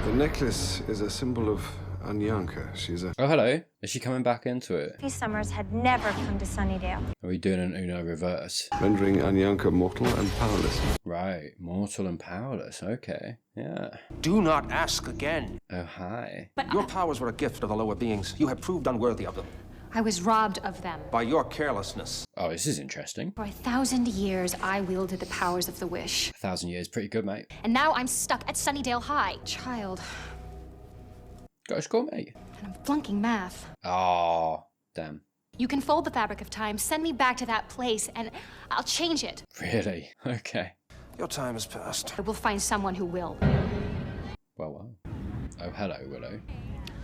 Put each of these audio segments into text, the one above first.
The necklace is a symbol of Anyanka. She's a... Oh, hello. Is she coming back into it? These summers had never come to Sunnydale. Are we doing an Uno reverse? rendering Anyanka mortal and powerless. Right. Mortal and powerless. Okay. Yeah. Do not ask again. Oh, hi. Your powers were a gift of the lower beings. You have proved unworthy of them I was robbed of them. by your carelessness. Oh, this is interesting. For 1,000 years, I wielded the powers of the wish. 1,000 years. Pretty good, mate. And now I'm stuck at Sunnydale High. Child. Got a score, mate. And I'm flunking math. Oh, damn. You can fold the fabric of time, send me back to that place, and I'll change it. Really? Okay. Your time has passed. I will find someone who will. Well. Oh, hello, Willow.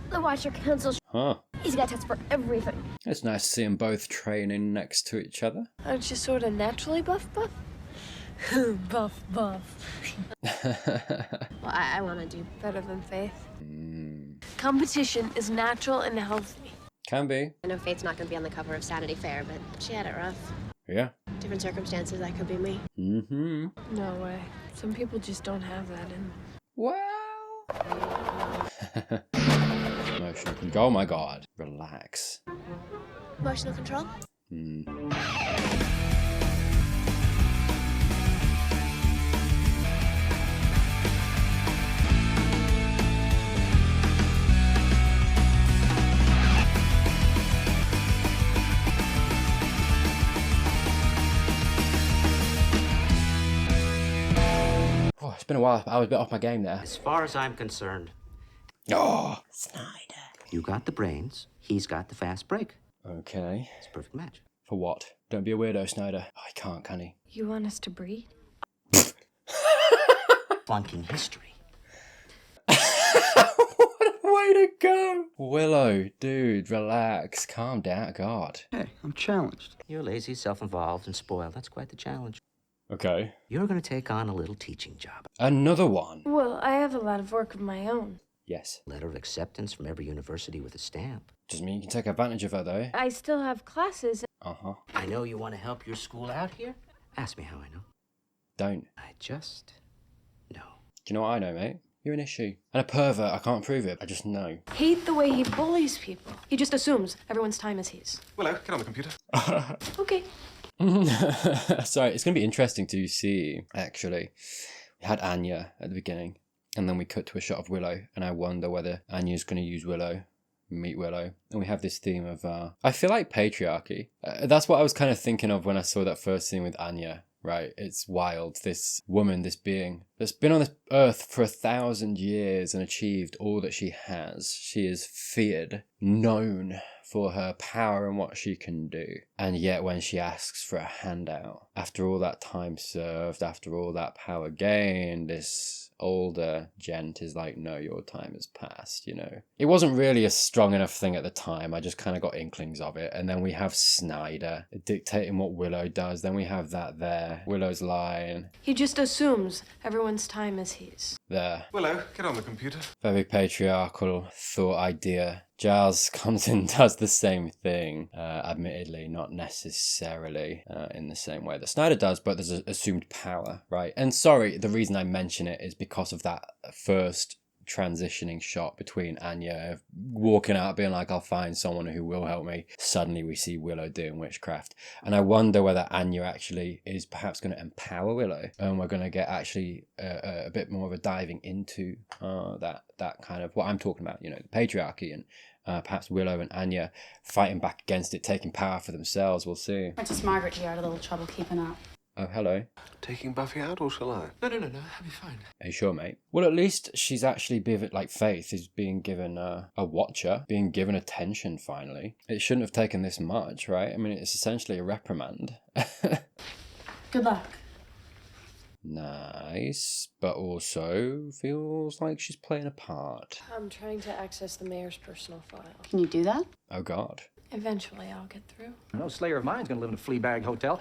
The Watcher Council. Huh. He's got tests for everything. It's nice to see them both training next to each other. Aren't you sort of naturally buff? Buff. Well, I want to do better than Faith. Competition is natural and healthy. Can be. I know Faith's not going to be on the cover of Sanity Fair, but she had it rough. Yeah. Different circumstances, that could be me. Mm-hmm. No way. Some people just don't have that in them. Well. Emotional control. Oh my god. Relax. Emotional control? Oh, it's been a while. I was a bit off my game there. As far as I'm concerned, Oh. you got the brains, he's got the fast break. Okay. It's a perfect match. For what? Don't be a weirdo, Snyder. Oh, he can't, can he? You want us to breed? Flunking history. What a way to go! Willow, dude, relax. Calm down. God. Hey, I'm challenged. You're lazy, self-involved, and spoiled. That's quite the challenge. Okay. You're going to take on a little teaching job. Another one. Well, I have a lot of work of my own. Yes. Letter of acceptance from every university with a stamp. Doesn't mean you can take advantage of her, though. I still have classes. Uh-huh. I know you want to help your school out here. Ask me how I know. Don't. I just know. Do you know what I know, mate? You're an issue. And a pervert. I can't prove it. I just know. Hate the way he bullies people. He just assumes everyone's time is his. Willow, get on the computer. Okay. Sorry, it's going to be interesting to see, actually. We had Anya at the beginning, and then we cut to a shot of Willow, and I wonder whether Anya's going to use Willow, meet Willow. And we have this theme of, I feel like patriarchy. That's what I was kind of thinking of when I saw that first scene with Anya, right? It's wild. This woman, this being that's been on this earth for 1,000 years and achieved all that she has. She is feared, known for her power and what she can do. And yet when she asks for a handout, after all that time served, after all that power gained, this older gent is like, no, your time has passed, you know. It wasn't really a strong enough thing at the time. I just kind of got inklings of it. And then we have Snyder dictating what Willow does. Then we have that there. Willow's line. He just assumes everyone's time is his. There. Willow, get on the computer. Very patriarchal thought idea. Giles comes in and does the same thing, admittedly not necessarily in the same way that Snyder does, but there's assumed power, right? And sorry, the reason I mention it is because of that first transitioning shot between Anya walking out being like, I'll find someone who will help me. Suddenly we see Willow doing witchcraft, and I wonder whether Anya actually is perhaps going to empower Willow, and we're going to get actually a bit more of a diving into that kind of what I'm talking about, you know, the patriarchy, and perhaps Willow and Anya fighting back against it, taking power for themselves. We'll see. Princess Margaret here had a little trouble keeping up. Oh, hello. Taking Buffy out, or shall I? No, I'll be fine. Are you sure, mate? Well, at least she's actually like Faith is being given a watcher, being given attention finally. It shouldn't have taken this much, right? I mean, it's essentially a reprimand. Good luck. Nice, but also feels like she's playing a part. I'm trying to access the mayor's personal file. Can you do that? Oh, God. Eventually, I'll get through. No slayer of mine's gonna live in a Fleabag hotel.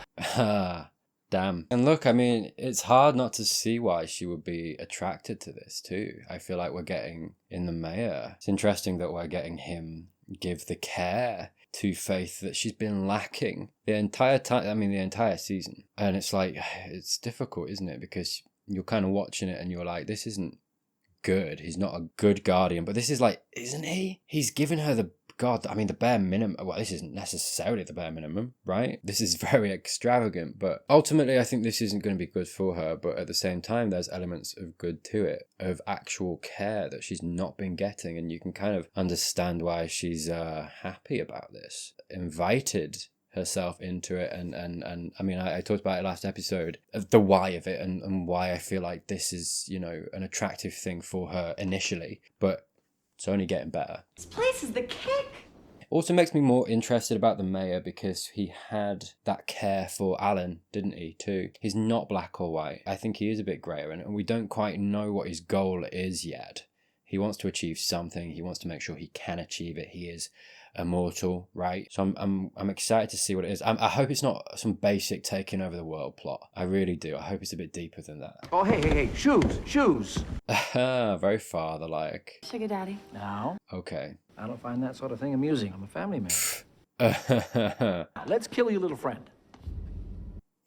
Damn. And look, I mean, it's hard not to see why she would be attracted to this too. I feel like we're getting, in the mayor, it's interesting that we're getting him give the care to Faith that she's been lacking the entire time, I mean, the entire season. And it's like, it's difficult, isn't it? Because you're kind of watching it and you're like, this isn't good. He's not a good guardian. But this is like, isn't he? He's given her the the bare minimum. Well, this isn't necessarily the bare minimum, right? This is very extravagant, but ultimately I think this isn't going to be good for her. But at the same time, there's elements of good to it, of actual care that she's not been getting. And you can kind of understand why she's happy about this. Invited herself into it, and I mean, I talked about it last episode, the why of it, and why I feel like this is, you know, an attractive thing for her initially, but it's only getting better. This place is the kick. Also makes me more interested about the mayor because he had that care for Alan, didn't he, too? He's not black or white. I think he is a bit greyer, and we don't quite know what his goal is yet. He wants to achieve something. He wants to make sure he can achieve it. He is immortal, right? So I'm excited to see what it is. I hope it's not some basic taking over the world plot. I really do. I hope it's a bit deeper than that. Oh, hey, shoes. Very father-like. Sugar daddy. Now, Okay. I don't find that sort of thing amusing. I'm a family man. Let's kill your little friend.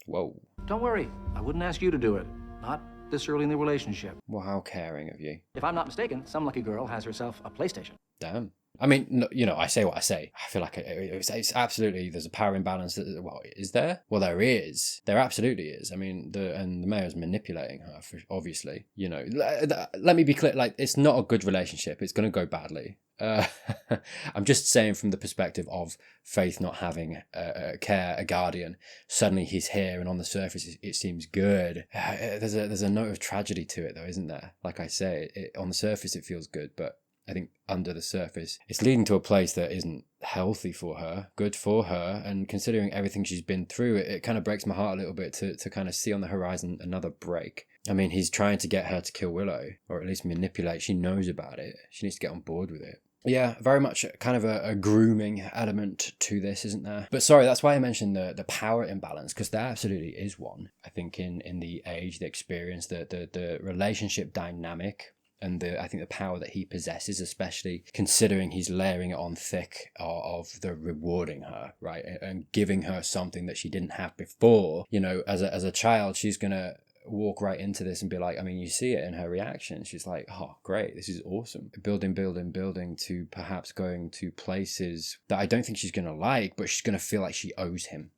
Whoa. Don't worry, I wouldn't ask you to do it. Not this early in the relationship. Well, how caring of you. If I'm not mistaken, some lucky girl has herself a PlayStation. Damn. I mean, no, you know, I say what I say. I feel like it's absolutely, there's a power imbalance. Well, is there? Well, there is. There absolutely is. I mean, the mayor's manipulating her, obviously. You know, let me be clear. Like, it's not a good relationship. It's going to go badly. I'm just saying from the perspective of Faith not having a guardian. Suddenly he's here, and on the surface it seems good. There's a note of tragedy to it, though, isn't there? Like I say, on the surface it feels good, but I think under the surface it's leading to a place that isn't healthy for her, good for her. And considering everything she's been through, it kind of breaks my heart a little bit to kind of see on the horizon another break. I mean, he's trying to get her to kill Willow, or at least manipulate. She knows about it. She needs to get on board with it. Yeah, very much kind of a grooming element to this, isn't there? But sorry, that's why I mentioned the power imbalance, because there absolutely is one. I think in the age, the experience, the relationship dynamic, and I think the power that he possesses, especially considering he's layering it on thick of the rewarding her, right? And giving her something that she didn't have before. You know, as a child, she's gonna walk right into this and be like, I mean, you see it in her reaction. She's like, oh, great, this is awesome. Building to perhaps going to places that I don't think she's gonna like, but she's gonna feel like she owes him,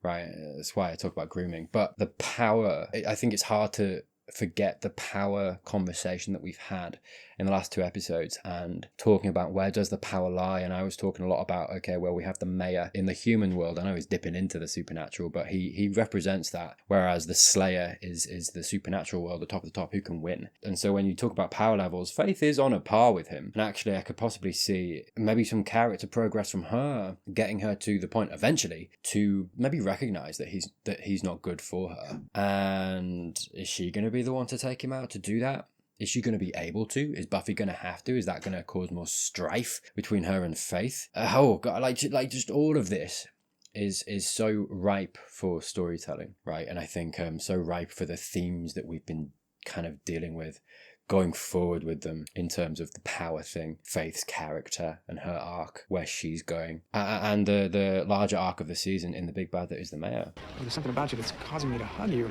right? That's why I talk about grooming. But the power, I think it's hard to forget the power conversation that we've had in the last 2 episodes, and talking about where does the power lie. And I was talking a lot about, okay, well, we have the mayor in the human world. I know he's dipping into the supernatural, but he represents that, whereas the slayer is the supernatural world, the top of the top, who can win. And so when you talk about power levels, Faith is on a par with him, and actually I could possibly see maybe some character progress from her, getting her to the point eventually to maybe recognize that he's not good for her. And is she going to be the one to take him out to do that? Is she going to be able to? Is Buffy going to have to? Is that going to cause more strife between her and Faith? Oh God, like just all of this is so ripe for storytelling, right? And I think so ripe for the themes that we've been kind of dealing with, going forward with them in terms of the power thing, Faith's character and her arc, where she's going, and the larger arc of the season in the big bad that is the mayor. There's something about you that's causing me to hug you.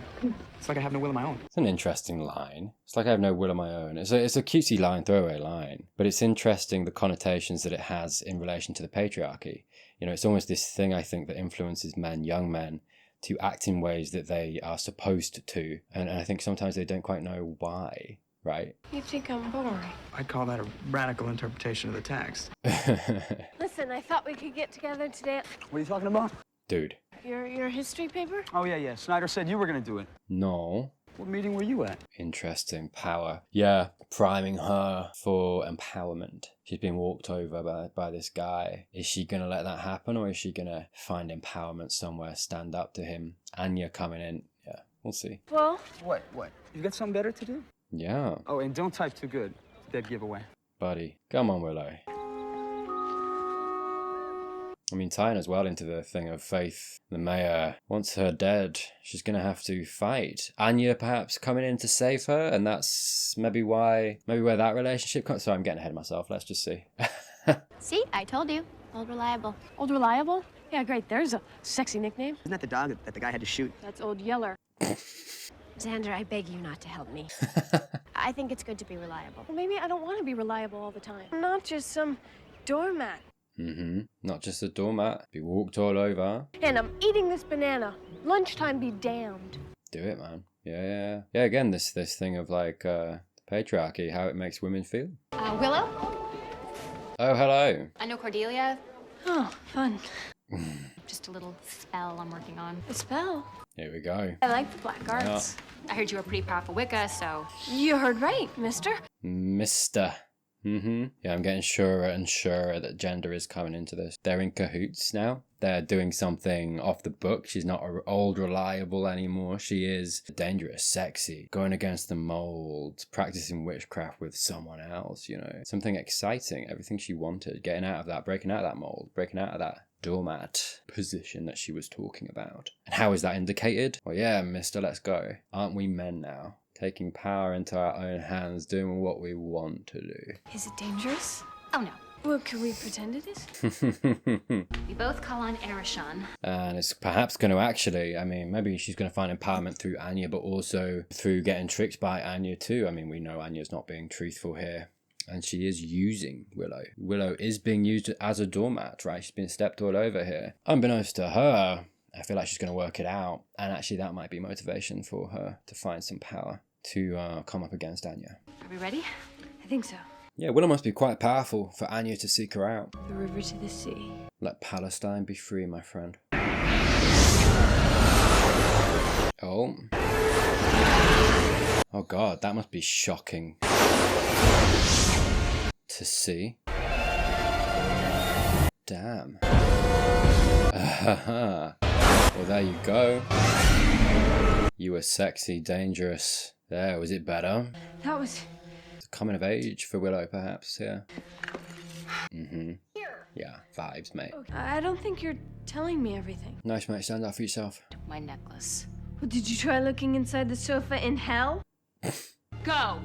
It's like I have no will of my own. It's an interesting line. It's like I have no will of my own. It's a cutesy line, throwaway line, but it's interesting the connotations that it has in relation to the patriarchy. You know, it's almost this thing, I think, that influences men, young men, to act in ways that they are supposed to, and I think sometimes they don't quite know why. Right? You think I'm boring? I'd call that a radical interpretation of the text. Listen, I thought we could get together today. What are you talking about? Dude. Your history paper? Oh, yeah. Snyder said you were going to do it. No. What meeting were you at? Interesting. Power. Yeah. Priming her for empowerment. She's been walked over by this guy. Is she going to let that happen, or is she going to find empowerment somewhere, stand up to him? Anya coming in. Yeah, we'll see. Well? What? You got something better to do? Yeah. Oh, and don't type too good. Dead giveaway. Buddy. Come on, Willow. I mean, tying as well into the thing of Faith, the mayor wants her dead. She's going to have to fight. Anya perhaps coming in to save her, and that's maybe where that relationship comes. Sorry, I'm getting ahead of myself. Let's just see. See, I told you. Old Reliable. Old Reliable? Yeah, great. There's a sexy nickname. Isn't that the dog that the guy had to shoot? That's Old Yeller. Xander, I beg you not to help me. I think it's good to be reliable. Well, maybe I don't want to be reliable all the time. I'm not just some doormat. Not just a doormat. Be walked all over. And I'm eating this banana. Lunchtime be damned. Do it, man. Yeah. Again, this thing of like patriarchy, how it makes women feel. Willow? Oh, hello. I know Cordelia. Oh, fun. Just a little spell I'm working on. A spell? Here we go. I like the black arts. I heard you were a pretty powerful Wicca, so... You heard right, mister. Mister. Yeah, I'm getting surer and surer that gender is coming into this. They're in cahoots now. They're doing something off the book. She's not old reliable anymore. She is dangerous, sexy, going against the mold, practicing witchcraft with someone else, you know. Something exciting, everything she wanted, getting out of that, breaking out of that mold, breaking out of that doormat position that she was talking about. And how is that indicated? Well, yeah, mister, let's go. Aren't we men now? Taking power into our own hands, doing what we want to do. Is it dangerous? Oh no. Well, can we pretend it is? We both call on Erishon. And it's perhaps going to actually, I mean, maybe she's going to find empowerment through Anya, but also through getting tricked by Anya too. I mean, we know Anya's not being truthful here. And she is using Willow. Willow is being used as a doormat, right? She's been stepped all over here. Unbeknownst to her, I feel like she's going to work it out. And actually that might be motivation for her to find some power to come up against Anya. Are we ready? I think so. Yeah, Willow must be quite powerful for Anya to seek her out. The river to the sea. Let Palestine be free, my friend. Oh. Oh god, that must be shocking to see. Damn. Well, there you go. You were sexy, dangerous. There, was it better? That was... It's coming of age for Willow, perhaps, yeah. Yeah, vibes, mate. I don't think you're telling me everything. Nice, mate, stand up for yourself. My necklace. Well, did you try looking inside the sofa in hell? Go!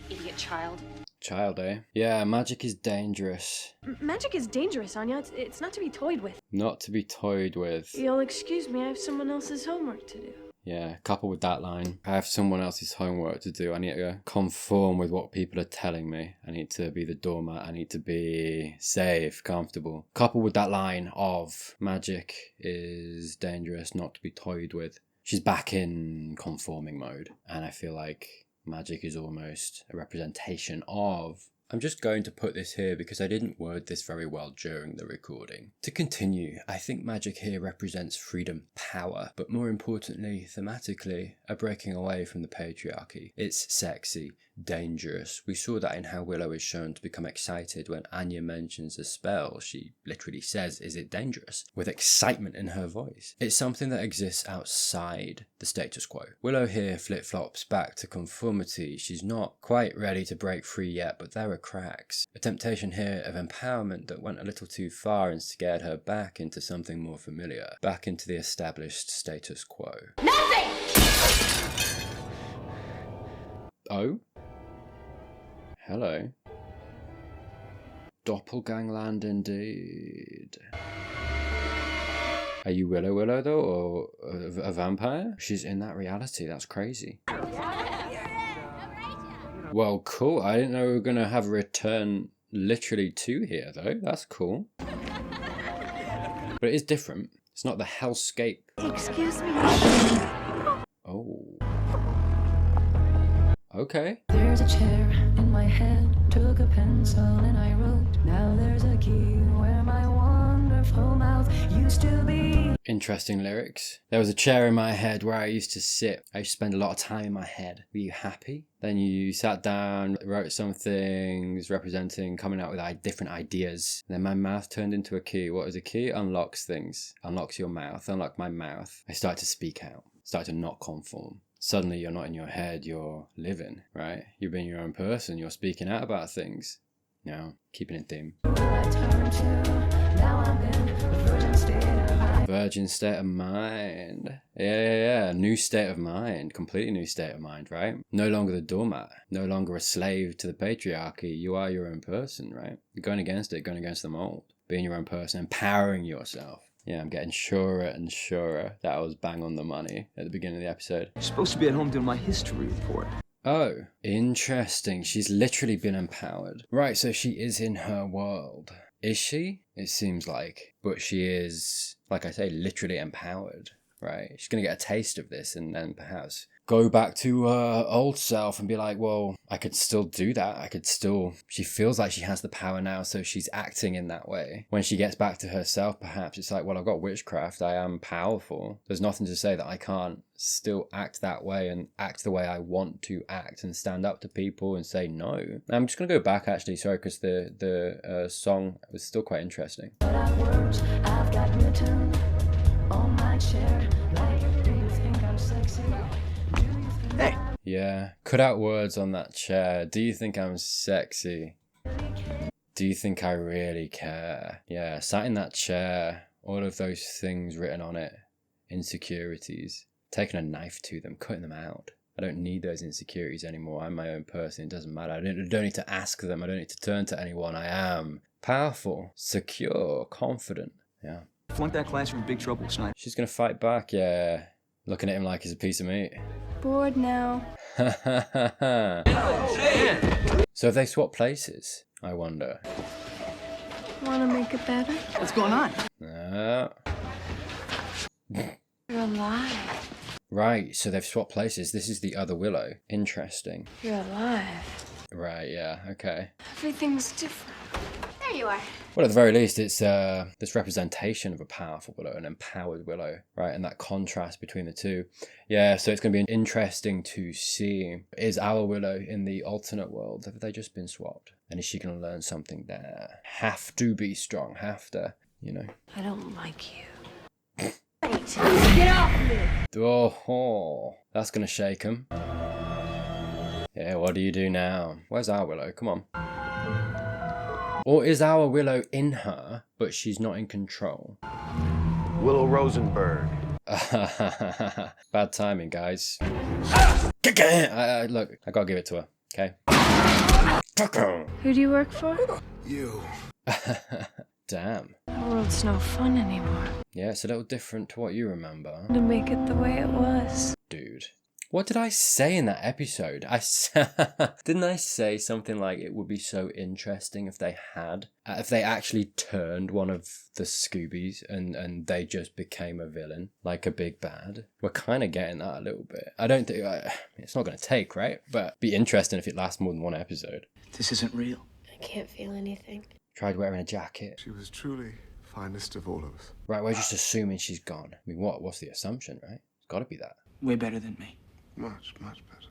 Idiot child. Child, eh? Yeah, magic is dangerous. Magic is dangerous, Anya. It's not to be toyed with. Not to be toyed with. You'll excuse me, I have someone else's homework to do. Yeah, coupled with that line, I have someone else's homework to do. I need to conform with what people are telling me. I need to be the doormat. I need to be safe, comfortable. Coupled with that line of magic is dangerous, not to be toyed with. She's back in conforming mode. And I feel like magic is almost a representation of... I'm just going to put this here because I didn't word this very well during the recording. To continue, I think magic here represents freedom, power, but more importantly, thematically, a breaking away from the patriarchy. It's sexy, dangerous. We saw that in how Willow is shown to become excited when Anya mentions a spell. She literally says, "Is it dangerous?" with excitement in her voice. It's something that exists outside the status quo. Willow here flip-flops back to conformity. She's not quite ready to break free yet, but there are cracks. A temptation here of empowerment that went a little too far and scared her back into something more familiar, back into the established status quo. Nothing! Oh? Hello. Doppelgangland indeed. Are you Willow though, or a vampire? She's in that reality, that's crazy. Well, cool. I didn't know we were going to have a return literally to here, though. That's cool. But it is different. It's not the hellscape. Excuse me. Oh. Okay. There's a chair in my head, took a pencil and I wrote. Now there's a key where my wonderful mouth used to be. Interesting lyrics. There was a chair in my head where I used to sit. I used to spend a lot of time in my head. Were you happy? Then you sat down, wrote some things representing, coming out with different ideas. And then my mouth turned into a key. What is a key? Unlocks things. Unlocks your mouth. Unlocked my mouth. I started to speak out. Started to not conform. Suddenly you're not in your head, you're living, right? You're being your own person. You're speaking out about things. You know, keeping it theme. Virgin state of mind. Yeah. New state of mind. Completely new state of mind, right? No longer the doormat. No longer a slave to the patriarchy. You are your own person, right? You're going against it, going against the mold. Being your own person, empowering yourself. Yeah, I'm getting surer and surer that I was bang on the money at the beginning of the episode. You're supposed to be at home doing my history report. Oh, interesting. She's literally been empowered. Right, so she is in her world. Is she? It seems like. But she is, like I say, literally empowered, right? She's going to get a taste of this and then perhaps go back to her old self and be like, well, I could still do that. I could still... She feels like she has the power now, so she's acting in that way. When she gets back to herself, perhaps it's like, well, I've got witchcraft. I am powerful. There's nothing to say that I can't still act that way and act the way I want to act and stand up to people and say no. I'm just going to go back, actually, sorry, because the song was still quite interesting. I've got written on my chair. Like, do you think I'm sexy? Hey. Yeah, cut out words on that chair. Do you think I'm sexy? Do you think I really care? Yeah, sat in that chair, all of those things written on it, insecurities, taking a knife to them, cutting them out. I don't need those insecurities anymore. I'm my own person. It doesn't matter. I don't need to ask them. I don't need to turn to anyone. I am powerful, secure, confident. Yeah. Flunk that class from big trouble, Snipe. She's gonna fight back, yeah. Looking at him like he's a piece of meat. Bored now. So have they swapped places? I wonder. Wanna make it better? What's going on? You're alive. Right, so they've swapped places. This is the other Willow. Interesting. You're alive. Right, yeah, okay. Everything's different. There you are. Well, at the very least, it's this representation of a powerful Willow, an empowered Willow, right? And that contrast between the two. Yeah, so it's going to be interesting to see. Is our Willow in the alternate world? Have they just been swapped? And is she going to learn something there? Have to be strong, have to, you know. I don't like you. Get off me! Oh, that's going to shake him. Yeah, what do you do now? Where's our Willow? Come on. Or is our Willow in her, but she's not in control? Willow Rosenberg. Bad timing, guys. Look, I gotta give it to her, okay? Who do you work for? You. Damn. The world's no fun anymore. Yeah, it's a little different to what you remember. To make it the way it was. Dude. What did I say in that episode? Didn't I say something like it would be so interesting if they actually turned one of the Scoobies and they just became a villain, like a big bad? We're kind of getting that a little bit. I don't think, it's not going to take, right? But be interesting if it lasts more than one episode. This isn't real. I can't feel anything. Tried wearing a jacket. She was truly finest of all of us. Right, we're just assuming she's gone. I mean, what's the assumption, right? It's got to be that. Way better than me. Much, much better.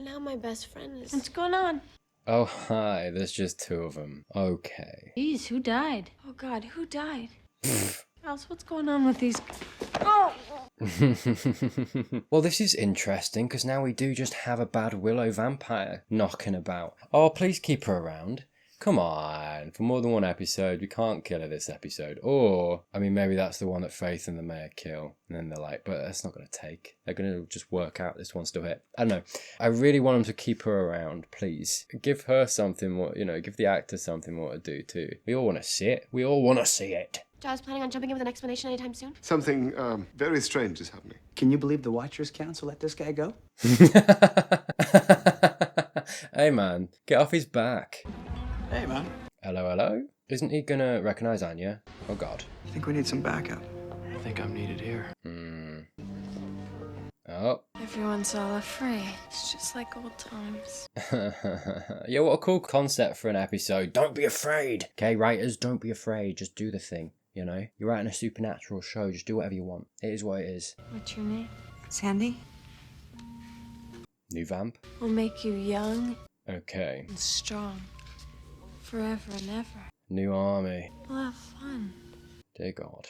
Now my best friend is... What's going on? Oh, hi, there's just two of them. Okay. Jeez, who died? Oh God, who died? Alice, what's going on with these? Oh! Well, this is interesting because now we do just have a bad Willow vampire knocking about. Oh, please keep her around. Come on, for more than one episode, we can't kill her this episode. Or, I mean, maybe that's the one that Faith and the mayor kill. And then they're like, but that's not going to take. They're going to just work out this one's still hit. I don't know. I really want them to keep her around, please. Give her something more, give the actor something more to do too. We all want to see it. We all want to see it. Giles planning on jumping in with an explanation anytime soon? Something very strange is happening. Can you believe the Watchers Council let this guy go? Hey man, get off his back. Hey, man. Hello, hello? Isn't he gonna recognize Anya? Oh god. I think we need some backup. I think I'm needed here. Oh. Everyone's all afraid. It's just like old times. Yeah, what a cool concept for an episode. Don't be afraid. Okay, writers, don't be afraid. Just do the thing, You're writing a supernatural show. Just do whatever you want. It is what it is. What's your name? Sandy? New vamp? We'll make you young Okay. and strong. Forever and ever. New army. We'll have fun. Dear God.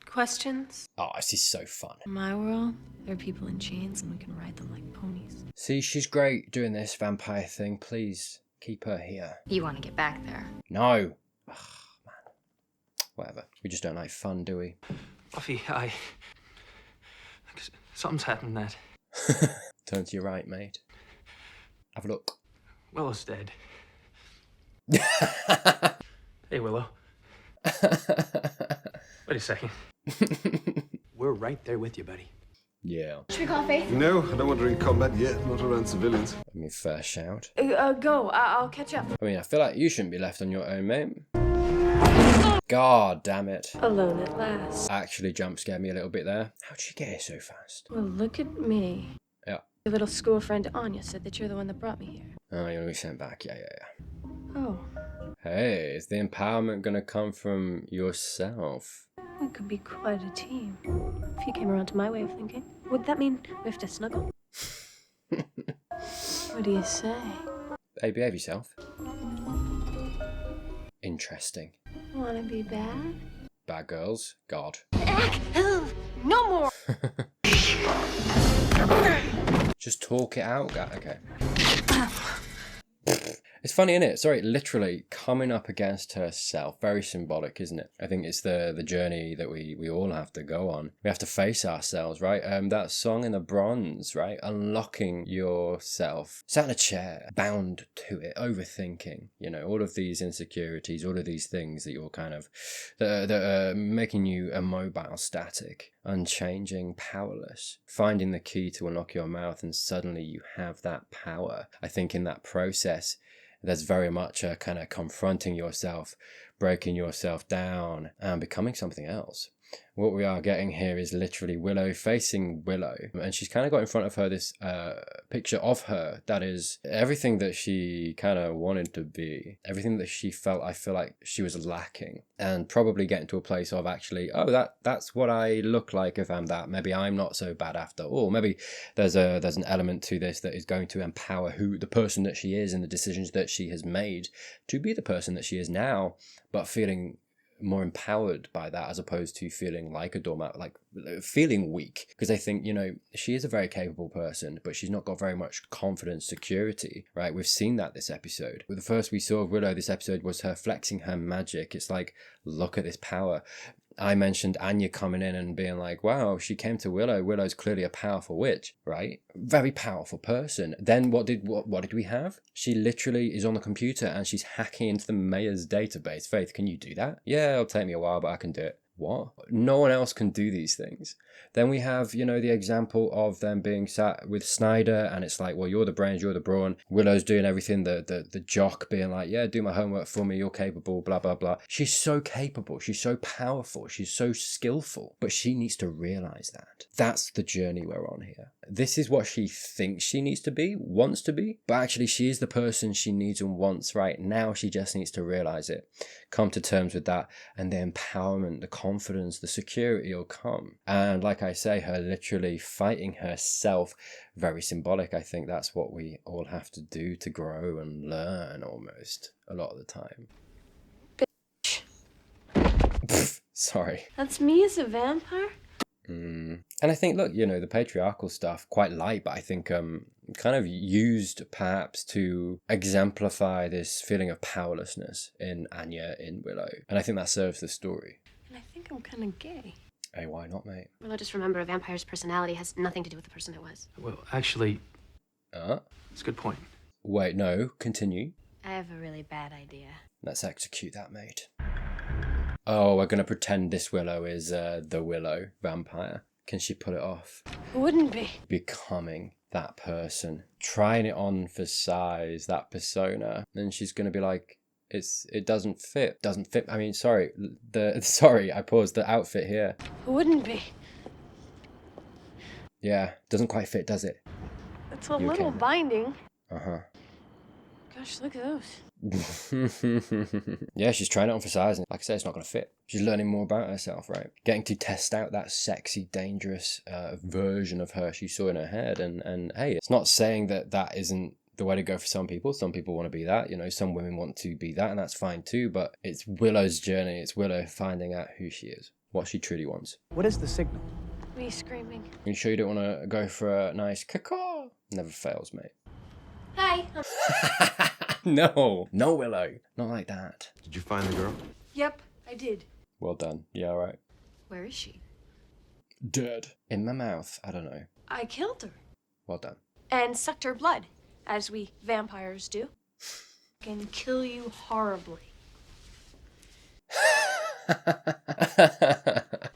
Questions? Oh, this is so fun. In my world, there are people in chains and we can ride them like ponies. See, she's great doing this vampire thing. Please, keep her here. You want to get back there. No. Ugh, man. Whatever. We just don't like fun, do we? Buffy, something's happened that... Turn to your right, mate. Have a look. Willow's dead. Hey, Willow. Wait a second. We're right there with you, buddy. Yeah. Should we call Faith? No, I don't want her in combat yet, not around civilians. I mean, fair shout. Go. I'll catch up. I mean, I feel like you shouldn't be left on your own, mate. God damn it. Alone at last. Actually jump scared me a little bit there. How'd she get here so fast? Well, look at me. Yeah. Your little school friend Anya said that you're the one that brought me here. Oh, you're gonna be sent back. Yeah. Oh, Hey, is the empowerment gonna come from yourself? we could be quite a team. If you came around to my way of thinking, would that mean we have to snuggle? What do you say? Hey, behave yourself. Interesting. Wanna be bad? Bad girls? God. No more! Just talk it out, guy. Okay. It's funny, isn't it? Sorry, literally coming up against herself. Very symbolic, isn't it? I think it's the journey that we all have to go on. We have to face ourselves, right? That song in the Bronze, right? Unlocking yourself. Sat in a chair, bound to it, overthinking, you know, all of these insecurities, all of these things that you're kind of, that are making you immobile, static, unchanging, powerless. Finding the key to unlock your mouth and suddenly you have that power. I think in that process, there's very much a kind of confronting yourself, breaking yourself down and becoming something else. What we are getting here is literally Willow facing Willow. And she's kind of got in front of her this picture of her that is everything that she kind of wanted to be. Everything that she felt, I feel like she was lacking. And probably getting to a place of actually, oh, that's what I look like if I'm that. Maybe I'm not so bad after all. Maybe there's an element to this that is going to empower the person that she is and the decisions that she has made to be the person that she is now, but feeling more empowered by that as opposed to feeling like a doormat, like feeling weak. Because I think, you know, she is a very capable person, but she's not got very much confidence, security, right? We've seen that this episode. The first we saw of Willow this episode was her flexing her magic. It's like, look at this power. I mentioned Anya coming in and being like, wow, she came to Willow. Willow's clearly a powerful witch, right? Very powerful person. Then what did we have? She literally is on the computer and she's hacking into the mayor's database. Faith, can you do that? Yeah, it'll take me a while, but I can do it. What? No one else can do these things. Then we have, you know, the example of them being sat with Snyder and it's like, well, you're the brains, you're the brawn. Willow's doing everything, the jock being like, yeah, do my homework for me, you're capable, blah, blah, blah. She's so capable, she's so powerful, she's so skillful, but she needs to realize that. That's the journey we're on here. This is what she thinks she needs to be, wants to be, but actually she is the person she needs and wants right now. She just needs to realize it, come to terms with that, and the empowerment, the confidence, the security will come. And like I say, her literally fighting herself, very symbolic. I think that's what we all have to do to grow and learn almost a lot of the time. Bitch. Sorry. That's me as a vampire? And I think, look, you know, the patriarchal stuff, quite light, but I think kind of used perhaps to exemplify this feeling of powerlessness in Anya, in Willow. And I think that serves the story. And I think I'm kind of gay. Hey, why not, mate? Well, just remember, a vampire's personality has nothing to do with the person it was. Well, actually, it's a good point. Wait, no, continue. I have a really bad idea. Let's execute that, mate. Oh, we're going to pretend this Willow is the Willow vampire. Can she pull it off? Wouldn't be. Becoming that person. Trying it on for size, that persona. Then she's going to be like, it doesn't fit. Doesn't fit. I mean, sorry, I paused the outfit here. Wouldn't be. Yeah, doesn't quite fit, does it? It's a little binding. Uh-huh. Gosh, look at those. Yeah, she's trying it on for size, and like I said, it's not going to fit. She's learning more about herself, right? Getting to test out that sexy, dangerous version of her she saw in her head. And hey, it's not saying that isn't the way to go for some people. Some people want to be that, you know, some women want to be that, and that's fine too, but it's Willow's journey. It's Willow finding out who she is, what she truly wants. What is the signal? Me screaming. You sure you don't want to go for a nice caw? Never fails, mate. Hi. No, Willow, not like that. Did you find the girl? Yep, I did. Well done. Yeah, all right. Where is she? Dead. In my mouth. I don't know. I killed her. Well done. And sucked her blood, as we vampires do. Can kill you horribly.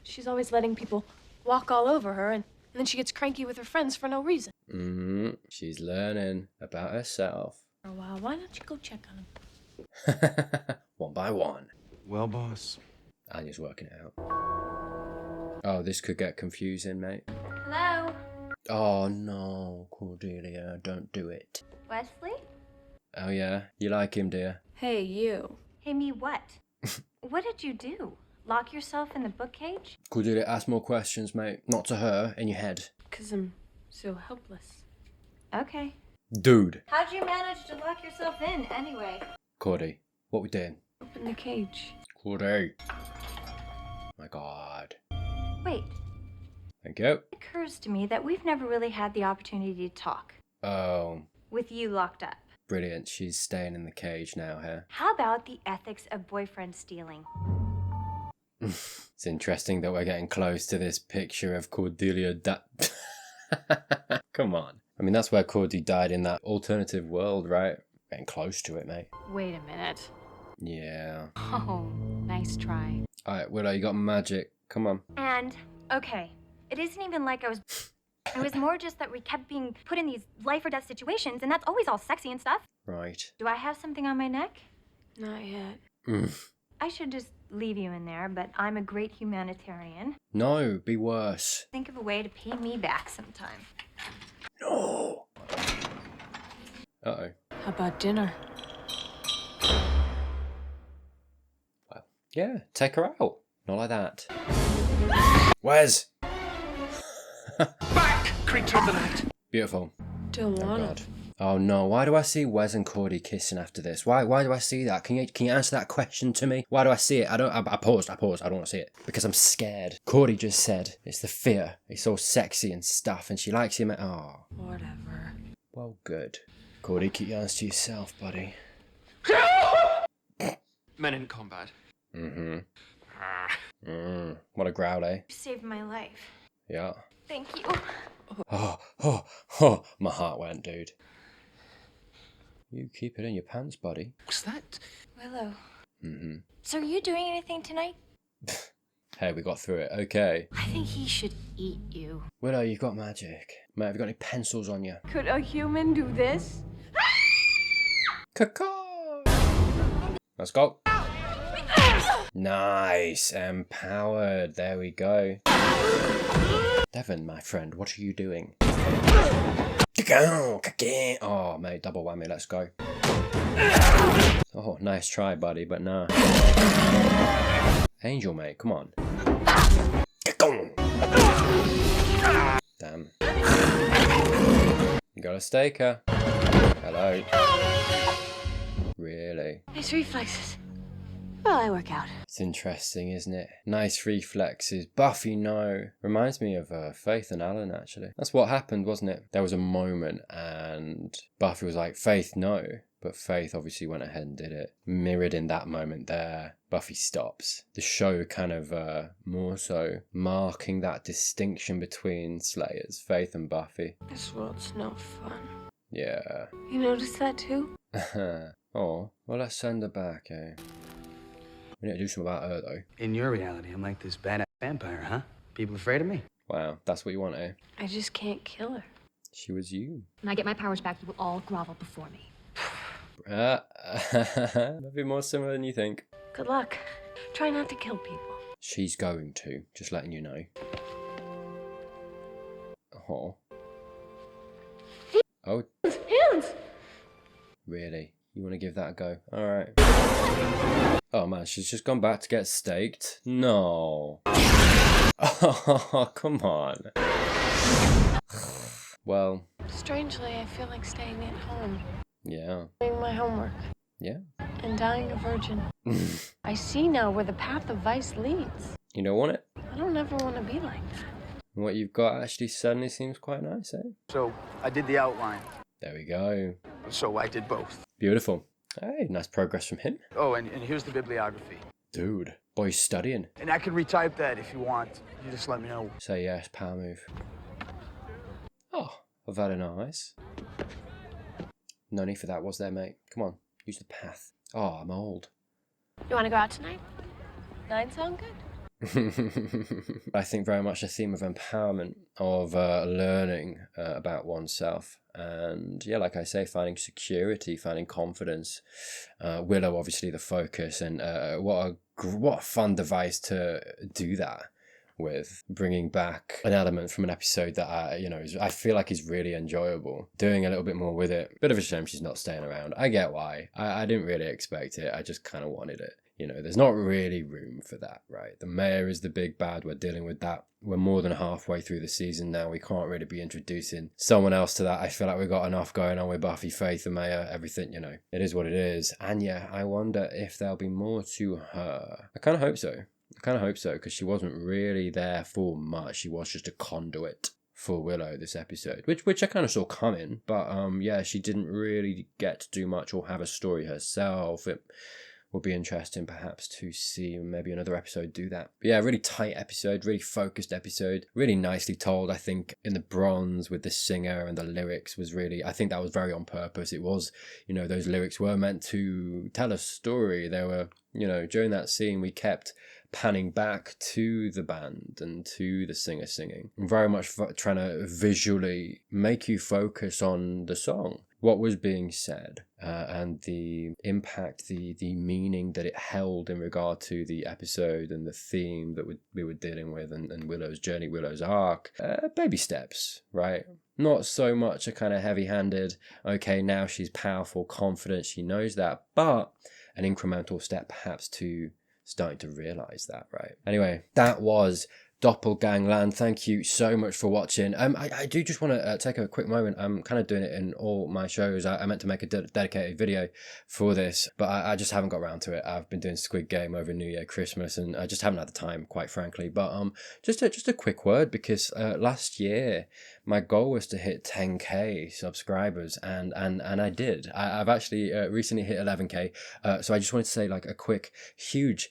She's always letting people walk all over her and And then she gets cranky with her friends for no reason. She's learning about herself. For a while, why don't you go check on him? One by one. Well, boss. Anya's working it out. Oh, this could get confusing, mate. Hello? Oh no, Cordelia, don't do it. Wesley? Oh yeah, you like him, dear? Hey, you. Hey, me what? What did you do? Lock yourself in the book cage? Cordelia, ask more questions, mate. Not to her, in your head. 'Cause I'm so helpless. Okay. Dude. How'd you manage to lock yourself in, anyway? Cordy, what we doing? Open the cage. Cordy. My God. Wait. Thank you. It occurs to me that we've never really had the opportunity to talk. Oh, With you locked up. brilliant. She's staying in the cage now, here. How about the ethics of boyfriend stealing? It's interesting that we're getting close to this picture of Cordelia Come on. I mean, that's where Cordy died, in that alternative world, right? Getting close to it, mate. Wait a minute. Yeah. Oh, nice try. Alright, Willow, you got magic. Come on. And, okay, it isn't even like I was... It was more just that we kept being put in these life or death situations, and that's always all sexy and stuff. Right. Do I have something on my neck? Not yet. I should just leave you in there, but I'm a great humanitarian. No, be worse. Think of a way to pay me back sometime. No. Uh-oh. How about dinner? Well, yeah, take her out. Not like that. Wes! Back, creature of the night. Beautiful. Don't Oh wanna. God. Oh no, why do I see Wes and Cordy kissing after this? Why do I see that? Can you answer that question to me? Why do I see it? I paused, I don't want to see it. Because I'm scared. Cordy just said it's the fear. He's all sexy and stuff, and she likes him. Oh. Whatever. Well, good. Cordy, keep your hands to yourself, buddy. Men in combat. What a growl, eh? You saved my life. Yeah. Thank you. Oh, my heart went, dude. You keep it in your pants, buddy. What's that? Willow. So are you doing anything tonight? Hey, we got through it. Okay. I think he should eat you. Willow, you've got magic. Mate, have you got any pencils on you? Could a human do this? Caw. Let's go. Nice. Empowered. There we go. Devon, my friend, what are you doing? Oh, mate, double whammy. Let's go. Oh, nice try, buddy, but nah. Angel, mate, come on. Damn. You got a staker. Hello. Really? Nice reflexes. Well, I work out. It's interesting, isn't it? Nice reflexes. Buffy, no. Reminds me of Faith and Alan, actually. That's what happened, wasn't it? There was a moment and Buffy was like, Faith, no. But Faith obviously went ahead and did it. Mirrored in that moment there, Buffy stops. The show kind of more so marking that distinction between Slayers, Faith and Buffy. This world's no fun. Yeah. You notice that too? Oh, well, let's send her back, eh? We need to do something about her, though. In your reality, I'm like this badass vampire, huh? People afraid of me? Wow, that's what you want, eh? I just can't kill her. She was you. When I get my powers back, you will all grovel before me. Maybe more similar than you think. Good luck. Try not to kill people. She's going to, just letting you know. Oh. Oh, Hands! really? You want to give that a go? Alright. Oh man, she's just gone back to get staked? No. Oh, come on. Well. Strangely, I feel like staying at home. Yeah. Doing my homework. Yeah. And dying a virgin. I see now where the path of vice leads. You don't want it? I don't ever want to be like that. What you've got actually suddenly seems quite nice, eh? So, I did the outline. There we go. So, I did both. Beautiful. Hey, nice progress from him. Oh, and here's the bibliography. Dude, boy's studying. And I can retype that if you want. You just let me know. Say yes, power move. Oh, very nice. No need for that, was there, mate? Come on, use the path. Oh, I'm old. You want to go out tonight? 9 sound good? I think very much a theme of empowerment, of learning about oneself. And yeah, like I say, finding security, finding confidence. Willow, obviously, the focus, and what a fun device to do that with, bringing back an element from an episode that I feel like is really enjoyable. Doing a little bit more with it. Bit of a shame she's not staying around. I get why. I didn't really expect it. I just kind of wanted it. There's not really room for that, right? The mayor is the big bad. We're dealing with that. We're more than halfway through the season now. We can't really be introducing someone else to that. I feel like we've got enough going on with Buffy, Faith, the mayor, everything, It is what it is. Anya, I wonder if there'll be more to her. I kind of hope so. Because she wasn't really there for much. She was just a conduit for Willow this episode, which I kind of saw coming. But yeah, she didn't really get to do much or have a story herself. It will be interesting perhaps to see maybe another episode do that. But yeah, really tight episode, really focused episode, really nicely told. I think in the bronze with the singer and the lyrics was really, I think that was very on purpose. It was, those lyrics were meant to tell a story. They were, during that scene we kept panning back to the band and to the singer singing, very much trying to visually make you focus on the song, what was being said, and the impact, the meaning that it held in regard to the episode and the theme that we were dealing with, and Willow's journey, Willow's arc. Baby steps, right? Not so much a kind of heavy-handed, okay, now she's powerful, confident, she knows that, but an incremental step perhaps to starting to realize that, right? Anyway, that was Doppelgangland. Thank you so much for watching. I do just want to take a quick moment. I'm kind of doing it in all my shows. I meant to make a dedicated video for this, but I just haven't got around to it. I've been doing Squid Game over New Year, Christmas, and I just haven't had the time, quite frankly. But just a quick word, because last year my goal was to hit 10k subscribers, and I did. I've actually recently hit 11k. So I just wanted to say like a quick, huge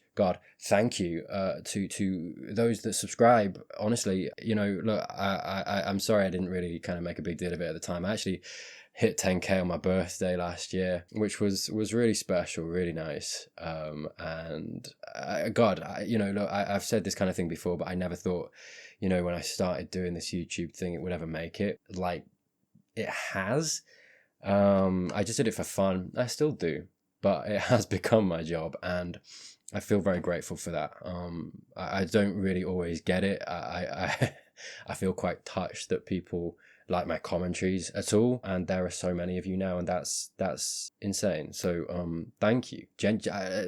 thank you to those that subscribe. Honestly, look, I'm sorry I didn't really kind of make a big deal of it at the time. I actually hit 10k on my birthday last year, which was really special, really nice. And look, I've said this kind of thing before, but I never thought, when I started doing this YouTube thing, it would ever make it like it has. I just did it for fun. I still do, but it has become my job, and I feel very grateful for that. I don't really always get it. I feel quite touched that people like my commentaries at all, and there are so many of you now, and that's insane. So thank you.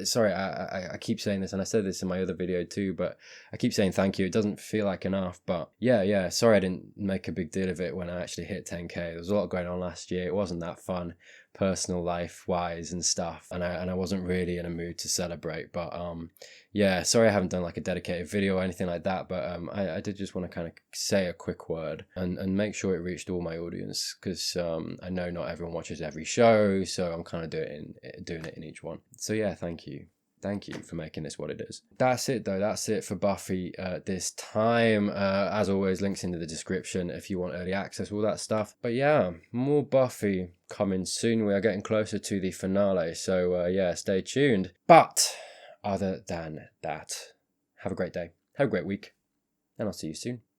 Sorry, I keep saying this, and I said this in my other video too, but I keep saying thank you. It doesn't feel like enough, but yeah, sorry I didn't make a big deal of it when I actually hit 10k. There was a lot going on last year. It wasn't that fun, personal life wise and stuff, and I wasn't really in a mood to celebrate. But yeah, sorry I haven't done like a dedicated video or anything like that, but I did just want to kind of say a quick word and make sure it reached all my audience, because I know not everyone watches every show, so I'm kind of doing it in each one. So yeah, thank you for making this what it is. That's it though. That's it for Buffy this time. As always, links in the description if you want early access, all that stuff. But yeah, more Buffy coming soon. We are getting closer to the finale, so yeah, stay tuned. But other than that, have a great day, have a great week, and I'll see you soon.